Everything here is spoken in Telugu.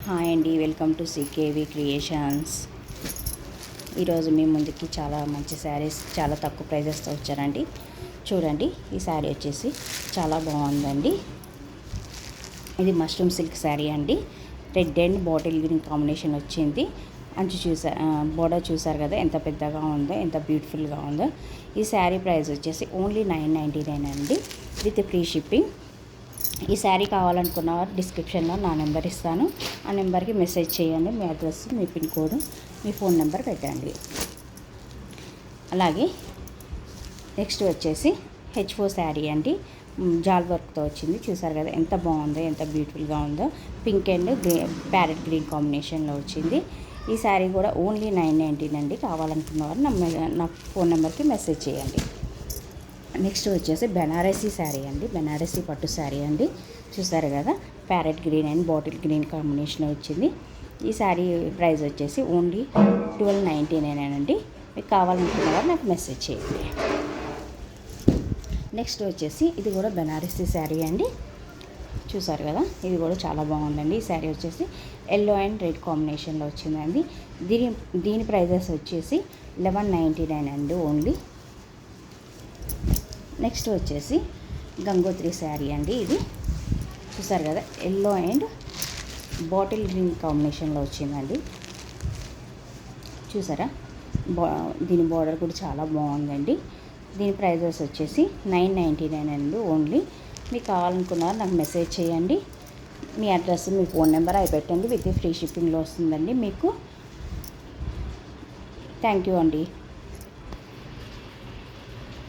హాయ్ అండి, వెల్కమ్ టు సికేవి క్రియేషన్స్. ఈరోజు మీ ముందుకి చాలా మంచి శారీస్ చాలా తక్కువ ప్రైజెస్తో వచ్చారండి. చూడండి, ఈ శారీ వచ్చేసి చాలా బాగుందండి. ఇది మష్రూమ్ సిల్క్ శారీ అండి. Red and bottle green combination వచ్చింది. అంచు బోర్డర్ చూసారు కదా, ఎంత పెద్దగా ఉందో, ఎంత బ్యూటిఫుల్గా ఉందో. ఈ శారీ ప్రైస్ వచ్చేసి ఓన్లీ 999 అండి, విత్ ఫ్రీ షిప్పింగ్. ఈ శారీ కావాలనుకున్న వారు డిస్క్రిప్షన్లో నా నెంబర్ ఇస్తాను. ఆ నెంబర్కి మెసేజ్ చేయండి. మీ అడ్రస్, మీ పిన్ కోడ్, మీ ఫోన్ నెంబర్ పెట్టండి. అలాగే నెక్స్ట్ వచ్చేసి H4 శారీ అండి. జాల్ వర్క్తో వచ్చింది. చూసారు కదా, ఎంత బాగుందో, ఎంత బ్యూటిఫుల్గా ఉందో. పింక్ అండ్ ప్యారెట్ గ్రీన్ కాంబినేషన్లో వచ్చింది. ఈ శారీ కూడా ఓన్లీ 999 అండి. కావాలనుకున్న వారు నా ఫోన్ నెంబర్కి మెసేజ్ చేయండి. నెక్స్ట్ వచ్చేసి బెనారసీ శారీ అండి. బెనారసీ పట్టు శారీ అండి. చూసారు కదా, parrot green and bottle green combination వచ్చింది. ఈ శారీ ప్రైస్ వచ్చేసి ఓన్లీ 1299 అండి. మీకు కావాలనుకున్న వారు నాకు మెసేజ్ చేయండి. నెక్స్ట్ వచ్చేసి ఇది కూడా బెనారసీ శారీ అండి. చూసారు కదా, ఇది కూడా చాలా బాగుందండి. ఈ శారీ వచ్చేసి ఎల్లో అండ్ రెడ్ కాంబినేషన్లో వచ్చిందండి. దీని ప్రైజెస్ వచ్చేసి 1199 అండి ఓన్లీ. నెక్స్ట్ వచ్చేసి గంగోత్రి శారీ అండి. ఇది చూసారు కదా, ఎల్లో అండ్ బాటిల్ గ్రీన్ కాంబినేషన్లో వచ్చిందండి. చూసారా, దీని బార్డర్ కూడా చాలా బాగుందండి. దీని ప్రైజెస్ వచ్చేసి 999 అండి ఓన్లీ. మీకు కావాలనుకున్నారు నాకు మెసేజ్ చేయండి. మీ అడ్రస్, మీ ఫోన్ నెంబర్ అవి పెట్టండి. విత్ ఫ్రీ షిప్పింగ్లో వస్తుందండి మీకు. థ్యాంక్ యూ అండి.